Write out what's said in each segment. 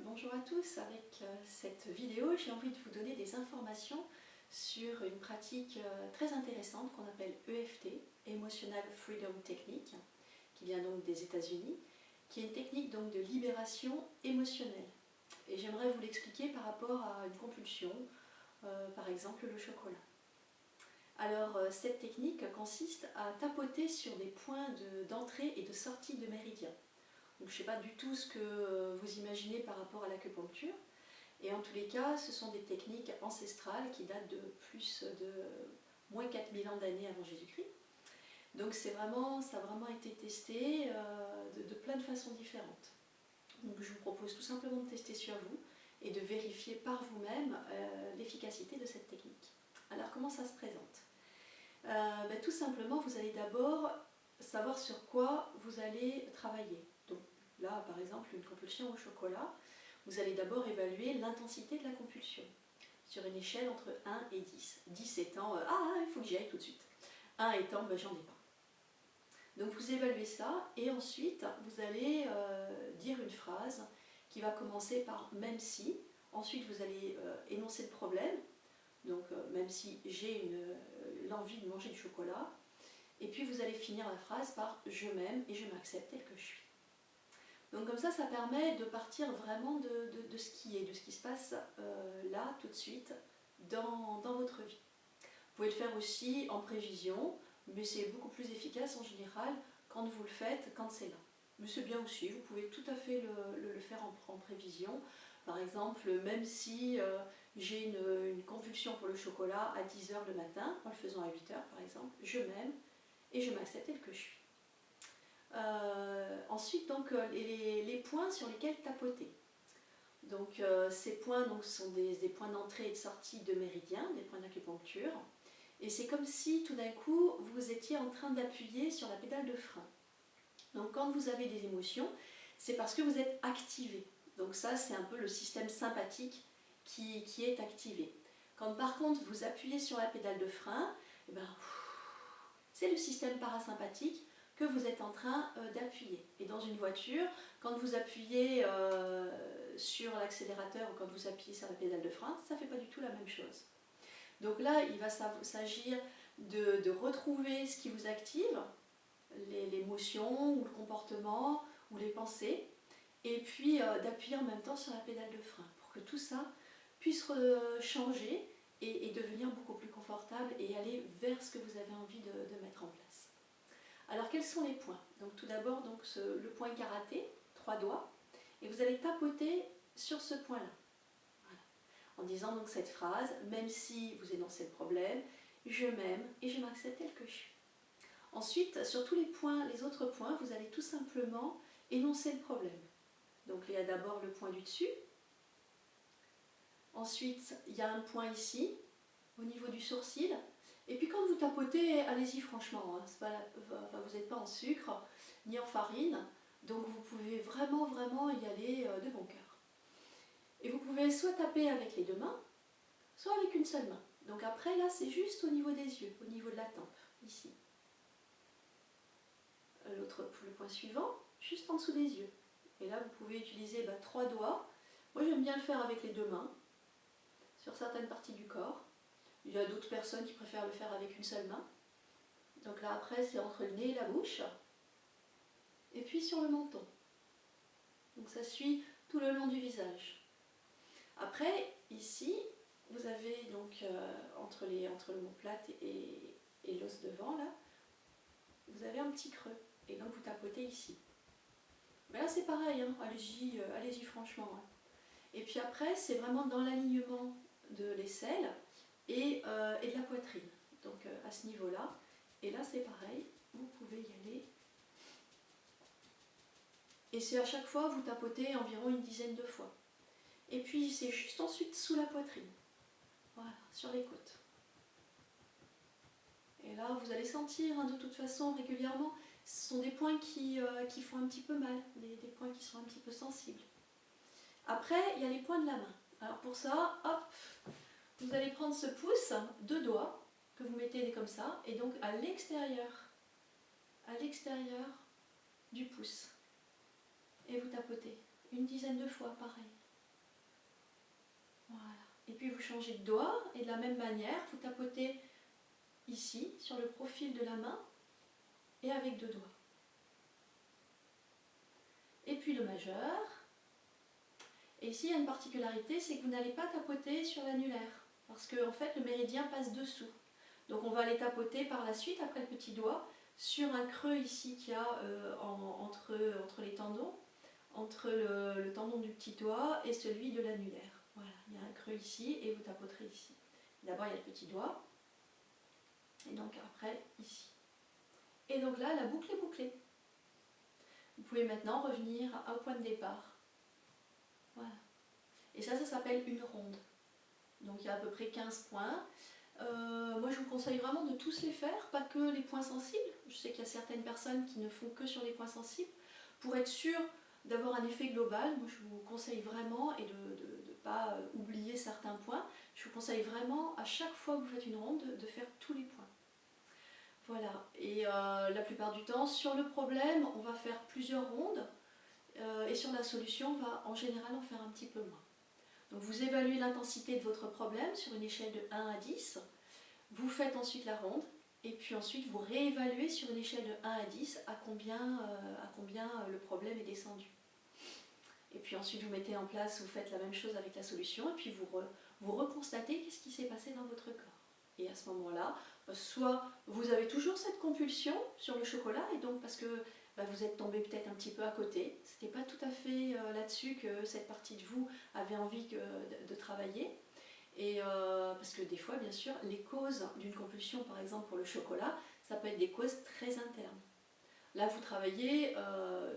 Bonjour à tous, avec cette vidéo j'ai envie de vous donner des informations sur une pratique très intéressante qu'on appelle EFT, Emotional Freedom Technique, qui vient donc des États-Unis, qui est une technique donc de libération émotionnelle. Et j'aimerais vous l'expliquer par rapport à une compulsion, par exemple le chocolat. Alors cette technique consiste à tapoter sur des points d'entrée et de sortie de méridien. Donc, je ne sais pas du tout ce que vous imaginez par rapport à l'acupuncture. Et en tous les cas, ce sont des techniques ancestrales qui datent de plus de moins 4000 ans d'années avant Jésus-Christ. Donc ça a vraiment été testé de plein de façons différentes. Donc je vous propose tout simplement de tester sur vous et de vérifier par vous-même l'efficacité de cette technique. Alors comment ça se présente? Tout simplement, vous allez d'abord savoir sur quoi vous allez travailler. Donc là, par exemple, une compulsion au chocolat, vous allez d'abord évaluer l'intensité de la compulsion sur une échelle entre 1 et 10. 10 étant « Ah, il faut que j'y aille tout de suite ». 1 étant « J'en ai pas ». Donc vous évaluez ça et ensuite vous allez dire une phrase qui va commencer par « même si ». Ensuite vous allez énoncer le problème. Donc même si j'ai l'envie de manger du chocolat. Et puis vous allez finir la phrase par « je m'aime et je m'accepte tel que je suis ». Donc comme ça permet de partir vraiment de ce qui est, de ce qui se passe là, tout de suite, dans votre vie. Vous pouvez le faire aussi en prévision, mais c'est beaucoup plus efficace en général quand vous le faites, quand c'est là. Mais c'est bien aussi, vous pouvez tout à fait le faire en prévision. Par exemple, même si j'ai une convulsion pour le chocolat à 10 h le matin, en le faisant à 8 h par exemple, je m'aime et je m'accepte tel que je suis. Ensuite, donc, les points sur lesquels tapoter. Donc, ces points sont des points d'entrée et de sortie de méridien, des points d'acupuncture. Et c'est comme si tout d'un coup, vous étiez en train d'appuyer sur la pédale de frein. Donc, quand vous avez des émotions, c'est parce que vous êtes activé. Donc ça, c'est un peu le système sympathique qui est activé. Quand par contre, vous appuyez sur la pédale de frein, c'est le système parasympathique que vous êtes en train d'appuyer. Et dans une voiture, quand vous appuyez sur l'accélérateur ou quand vous appuyez sur la pédale de frein, ça ne fait pas du tout la même chose. Donc là, il va s'agir de retrouver ce qui vous active, l'émotion ou le comportement ou les pensées, et puis d'appuyer en même temps sur la pédale de frein pour que tout ça puisse changer et devenir beaucoup plus confortable et aller vers ce que vous avez envie de mettre en place. Alors quels sont les points? Donc tout d'abord le point karaté, 3 doigts, et vous allez tapoter sur ce point-là. Voilà. En disant donc cette phrase, même si vous énoncez le problème, je m'aime et je m'accepte tel que je suis. Ensuite, sur tous les autres points, vous allez tout simplement énoncer le problème. Donc il y a d'abord le point du dessus. Ensuite, il y a un point ici, au niveau du sourcil. Et puis quand vous tapotez, allez-y franchement, hein, vous n'êtes pas en sucre, ni en farine, donc vous pouvez vraiment y aller de bon cœur. Et vous pouvez soit taper avec les deux mains, soit avec une seule main. Donc après, là, c'est juste au niveau des yeux, au niveau de la tempe, ici. Le point suivant, juste en dessous des yeux. Et là, vous pouvez utiliser 3 doigts. Moi, j'aime bien le faire avec les deux mains, sur certaines parties du corps. Il y a d'autres personnes qui préfèrent le faire avec une seule main. Donc là, après, c'est entre le nez et la bouche. Et puis sur le menton. Donc ça suit tout le long du visage. Après, ici, vous avez donc entre l'omoplate et l'os devant, là, vous avez un petit creux. Et donc vous tapotez ici. Mais là, c'est pareil, hein. Allez-y franchement. Hein. Et puis après, c'est vraiment dans l'alignement de l'aisselle et de la poitrine. Donc à ce niveau-là. Et là, c'est pareil. Vous pouvez y aller. Et c'est à chaque fois, vous tapotez environ une dizaine de fois. Et puis, c'est juste ensuite sous la poitrine. Voilà, sur les côtes. Et là, vous allez sentir, hein, de toute façon, régulièrement, ce sont des points qui font un petit peu mal, des points qui sont un petit peu sensibles. Après, il y a les points de la main. Alors pour ça, hop, vous allez prendre ce pouce, 2 doigts, que vous mettez comme ça, et donc à l'extérieur du pouce. Et vous tapotez une dizaine de fois, pareil. Voilà. Et puis vous changez de doigt et de la même manière, vous tapotez ici, sur le profil de la main et avec 2 doigts. Et puis le majeur. Et ici, il y a une particularité, c'est que vous n'allez pas tapoter sur l'annulaire, parce que en fait, le méridien passe dessous. Donc on va aller tapoter par la suite, après le petit doigt, sur un creux ici qu'il y a entre les tendons, entre le tendon du petit doigt et celui de l'annulaire. Voilà, il y a un creux ici et vous tapoterez ici. D'abord, il y a le petit doigt, et donc après, ici. Et donc là, la boucle est bouclée. Vous pouvez maintenant revenir au point de départ. Voilà. Et ça s'appelle une ronde. Donc il y a à peu près 15 points. Moi je vous conseille vraiment de tous les faire, pas que les points sensibles. Je sais qu'il y a certaines personnes qui ne font que sur les points sensibles. Pour être sûr d'avoir un effet global, moi je vous conseille vraiment, et de ne pas oublier certains points, je vous conseille vraiment à chaque fois que vous faites une ronde de faire tous les points. Voilà, et la plupart du temps, sur le problème, on va faire plusieurs rondes, et sur la solution, on va en général en faire un petit peu moins. Donc vous évaluez l'intensité de votre problème sur une échelle de 1 à 10, vous faites ensuite la ronde, et puis ensuite vous réévaluez sur une échelle de 1 à 10 à combien le problème est descendu. Et puis ensuite vous mettez en place, vous faites la même chose avec la solution, et puis vous reconstatez qu'est-ce qui s'est passé dans votre corps. Et à ce moment-là, soit vous avez toujours cette compulsion sur le chocolat, et donc parce que vous êtes tombé peut-être un petit peu à côté, c'était pas tout à fait là-dessus que cette partie de vous avait envie de travailler. Et parce que des fois, bien sûr, les causes d'une compulsion, par exemple pour le chocolat, ça peut être des causes très internes. Là, vous travaillez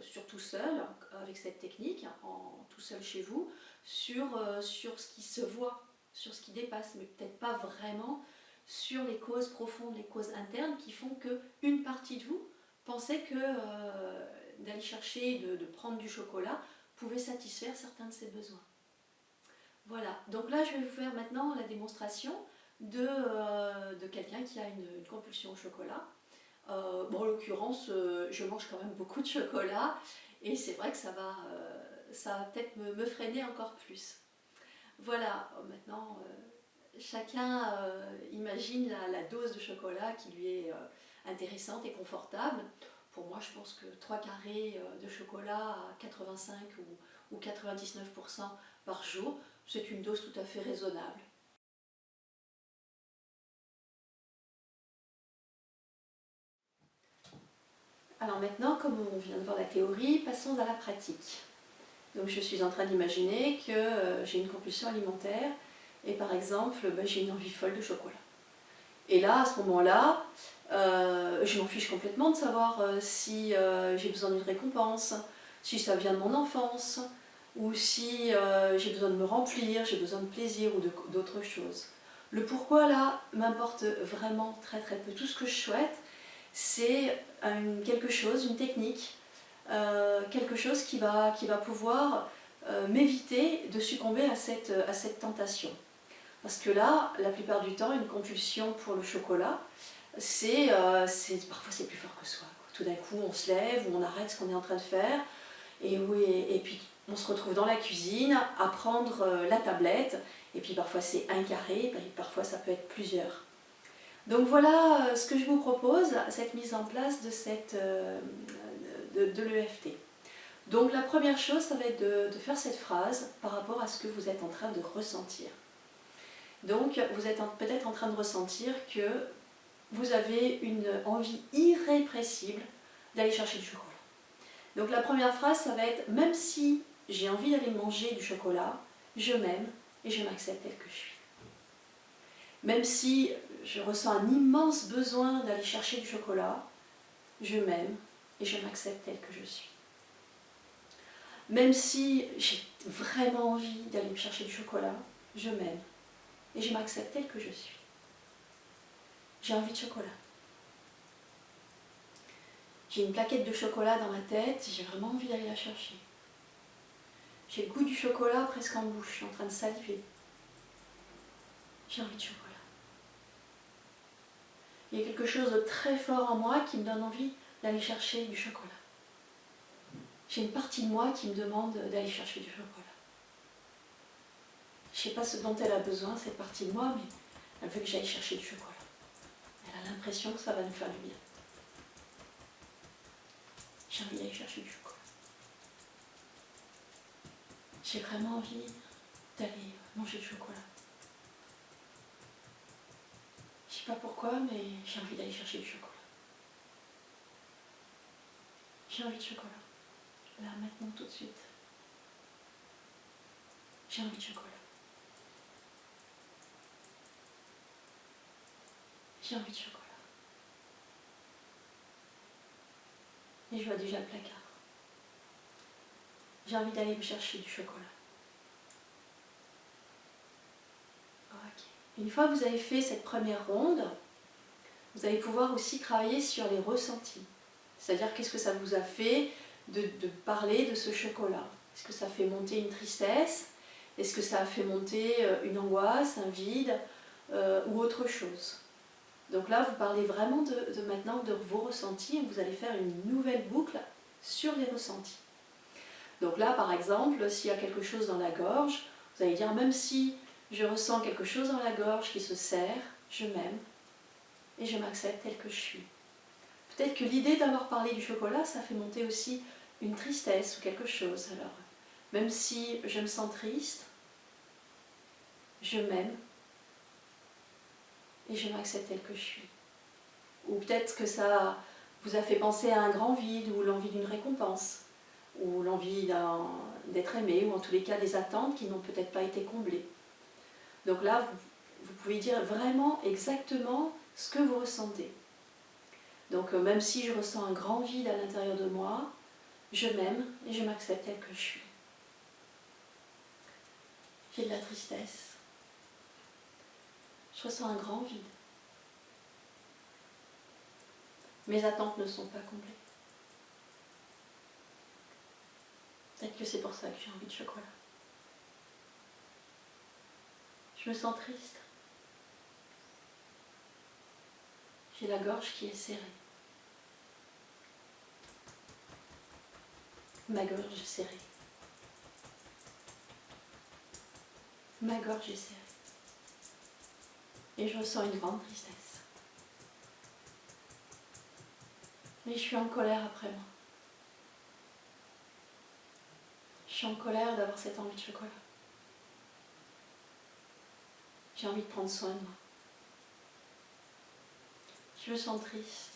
surtout seul, avec cette technique, tout seul chez vous, sur ce qui se voit, sur ce qui dépasse, mais peut-être pas vraiment sur les causes profondes, les causes internes qui font qu'une partie de vous pensait que d'aller chercher, de prendre du chocolat, pouvait satisfaire certains de ses besoins. Voilà, donc là je vais vous faire maintenant la démonstration de quelqu'un qui a une compulsion au chocolat. Bon, en l'occurrence, je mange quand même beaucoup de chocolat et c'est vrai que ça va peut-être me freiner encore plus. Voilà, maintenant chacun imagine la dose de chocolat qui lui est intéressante et confortable. Pour moi, je pense que 3 carrés de chocolat à 85 ou 99% par jour, c'est une dose tout à fait raisonnable. Alors maintenant, comme on vient de voir la théorie, passons à la pratique. Donc je suis en train d'imaginer que j'ai une compulsion alimentaire et par exemple, j'ai une envie folle de chocolat. Et là, à ce moment-là, je m'en fiche complètement de savoir si j'ai besoin d'une récompense, si ça vient de mon enfance, ou si j'ai besoin de me remplir, j'ai besoin de plaisir ou d'autres choses. Le pourquoi là m'importe vraiment très très peu. Tout ce que je souhaite, c'est quelque chose, une technique, quelque chose qui va pouvoir m'éviter de succomber à cette tentation. Parce que là, la plupart du temps, une compulsion pour le chocolat, parfois c'est plus fort que soi. Tout d'un coup, on se lève ou on arrête ce qu'on est en train de faire, et puis on se retrouve dans la cuisine à prendre la tablette, et puis parfois c'est un carré, et parfois ça peut être plusieurs. Donc voilà ce que je vous propose, cette mise en place de l'EFT. Donc la première chose, ça va être de faire cette phrase par rapport à ce que vous êtes en train de ressentir. Donc vous êtes peut-être en train de ressentir que vous avez une envie irrépressible d'aller chercher du chocolat. Donc la première phrase, ça va être « Même si j'ai envie d'aller manger du chocolat, je m'aime et je m'accepte tel que je suis. Même si je ressens un immense besoin d'aller chercher du chocolat, je m'aime et je m'accepte tel que je suis. Même si j'ai vraiment envie d'aller me chercher du chocolat, je m'aime et je m'accepte tel que je suis. J'ai envie de chocolat. J'ai une plaquette de chocolat dans ma tête, j'ai vraiment envie d'aller la chercher. J'ai le goût du chocolat presque en bouche, je suis en train de saliver. J'ai envie de chocolat. Il y a quelque chose de très fort en moi qui me donne envie d'aller chercher du chocolat. J'ai une partie de moi qui me demande d'aller chercher du chocolat. Je ne sais pas ce dont elle a besoin, cette partie de moi, mais elle veut que j'aille chercher du chocolat. Elle a l'impression que ça va nous faire du bien. J'ai envie d'aller chercher du chocolat. J'ai vraiment envie d'aller manger du chocolat. Je ne sais pas pourquoi, mais j'ai envie d'aller chercher du chocolat. J'ai envie de chocolat. Là, maintenant, tout de suite. J'ai envie de chocolat. J'ai envie de chocolat. Et je vois déjà le placard. J'ai envie d'aller me chercher du chocolat. Ok. Une fois que vous avez fait cette première ronde, vous allez pouvoir aussi travailler sur les ressentis. C'est-à-dire qu'est-ce que ça vous a fait de parler de ce chocolat. Est-ce que ça fait monter une tristesse? Est-ce que ça a fait monter une angoisse, un vide ou autre chose? Donc là, vous parlez vraiment maintenant de vos ressentis et vous allez faire une nouvelle boucle sur les ressentis. Donc là, par exemple, s'il y a quelque chose dans la gorge, vous allez dire, même si je ressens quelque chose dans la gorge qui se serre, je m'aime et je m'accepte tel que je suis. Peut-être que l'idée d'avoir parlé du chocolat, ça fait monter aussi une tristesse ou quelque chose. Alors, même si je me sens triste, je m'aime et je m'accepte tel que je suis. Ou peut-être que ça vous a fait penser à un grand vide ou l'envie d'une récompense, ou l'envie d'être aimé, ou en tous les cas des attentes qui n'ont peut-être pas été comblées. Donc là, vous pouvez dire vraiment exactement ce que vous ressentez. Donc même si je ressens un grand vide à l'intérieur de moi, je m'aime et je m'accepte tel que je suis. J'ai de la tristesse. Je ressens un grand vide. Mes attentes ne sont pas comblées. Peut-être que c'est pour ça que j'ai envie de chocolat. Je me sens triste. J'ai la gorge qui est serrée. Ma gorge est serrée. Ma gorge est serrée. Et je ressens une grande tristesse. Mais je suis en colère après moi. Je suis en colère d'avoir cette envie de chocolat. J'ai envie de prendre soin de moi. Je me sens triste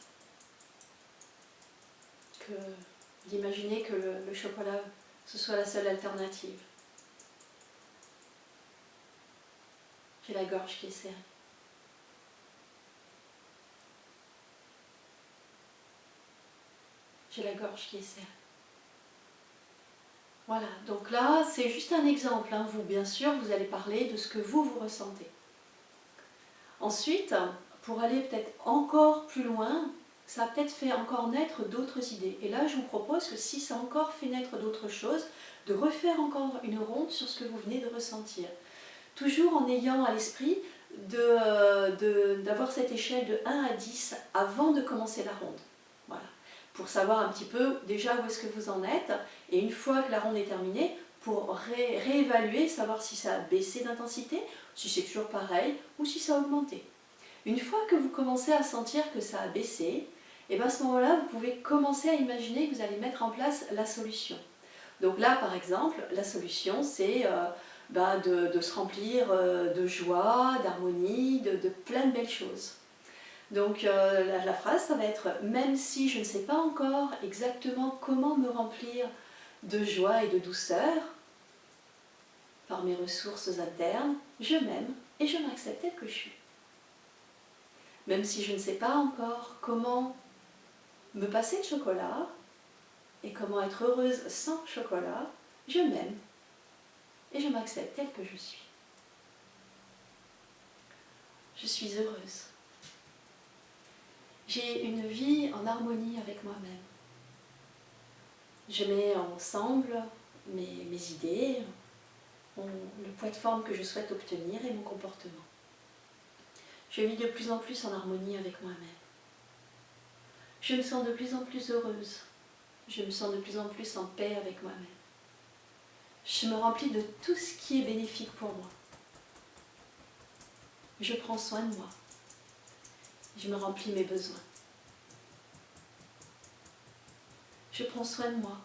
d'imaginer que le chocolat, ce soit la seule alternative. J'ai la gorge qui est serrée. J'ai la gorge qui est serrée. Voilà, donc là, c'est juste un exemple. Hein. Vous, bien sûr, vous allez parler de ce que vous ressentez. Ensuite, pour aller peut-être encore plus loin, ça a peut-être fait encore naître d'autres idées. Et là, je vous propose que si ça a encore fait naître d'autres choses, de refaire encore une ronde sur ce que vous venez de ressentir. Toujours en ayant à l'esprit d'avoir cette échelle de 1 à 10 avant de commencer la ronde. Voilà. Pour savoir un petit peu déjà où est-ce que vous en êtes. Et une fois que la ronde est terminée, pour réévaluer, savoir si ça a baissé d'intensité, si c'est toujours pareil ou si ça a augmenté. Une fois que vous commencez à sentir que ça a baissé, et bien à ce moment-là, vous pouvez commencer à imaginer que vous allez mettre en place la solution. Donc là, par exemple, la solution, c'est de se remplir de joie, d'harmonie, de plein de belles choses. Donc la phrase, ça va être « Même si je ne sais pas encore exactement comment me remplir de joie et de douceur, par mes ressources internes, je m'aime et je m'accepte tel que je suis. Même si je ne sais pas encore comment me passer de chocolat et comment être heureuse sans chocolat, je m'aime et je m'accepte telle que je suis. Je suis heureuse. J'ai une vie en harmonie avec moi-même. Je mets ensemble mes idées, le poids de forme que je souhaite obtenir et mon comportement. Je vis de plus en plus en harmonie avec moi-même. Je me sens de plus en plus heureuse. Je me sens de plus en plus en paix avec moi-même. Je me remplis de tout ce qui est bénéfique pour moi. Je prends soin de moi. Je me remplis mes besoins. Je prends soin de moi.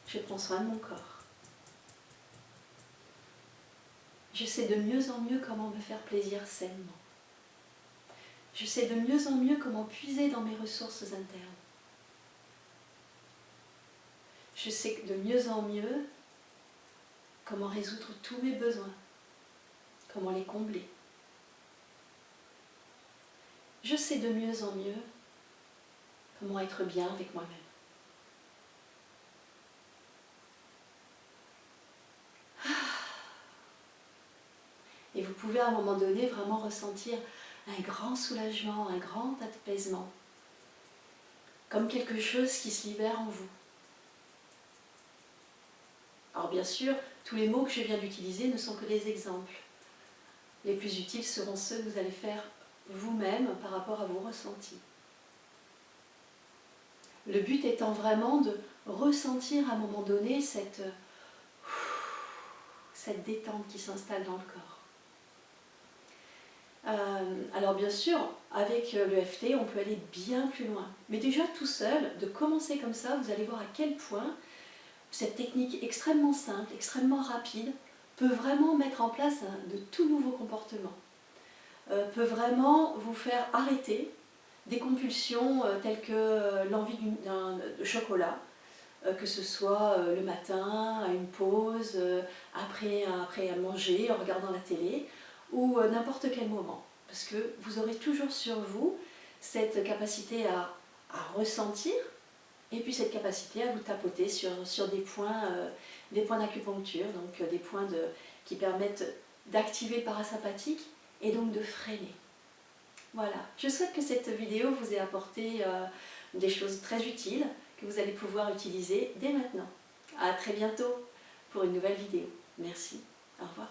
Je prends soin de mon corps. Je sais de mieux en mieux comment me faire plaisir sainement. Je sais de mieux en mieux comment puiser dans mes ressources internes. Je sais de mieux en mieux comment résoudre tous mes besoins, comment les combler. Je sais de mieux en mieux comment être bien avec moi-même. Et vous pouvez à un moment donné vraiment ressentir un grand soulagement, un grand apaisement, comme quelque chose qui se libère en vous. Alors bien sûr, tous les mots que je viens d'utiliser ne sont que des exemples. Les plus utiles seront ceux que vous allez faire vous-même par rapport à vos ressentis. Le but étant vraiment de ressentir à un moment donné cette détente qui s'installe dans le corps. Alors bien sûr, avec l'EFT, on peut aller bien plus loin. Mais déjà tout seul, de commencer comme ça, vous allez voir à quel point cette technique extrêmement simple, extrêmement rapide, peut vraiment mettre en place de tout nouveaux comportements. Peut vraiment vous faire arrêter des compulsions telles que l'envie de chocolat, que ce soit le matin, à une pause, après à manger, en regardant la télé, ou n'importe quel moment. Parce que vous aurez toujours sur vous cette capacité à ressentir, et puis cette capacité à vous tapoter sur des points d'acupuncture, donc des points qui permettent d'activer le parasympathique et donc de freiner. Voilà, je souhaite que cette vidéo vous ait apporté des choses très utiles que vous allez pouvoir utiliser dès maintenant. À très bientôt pour une nouvelle vidéo. Merci, au revoir.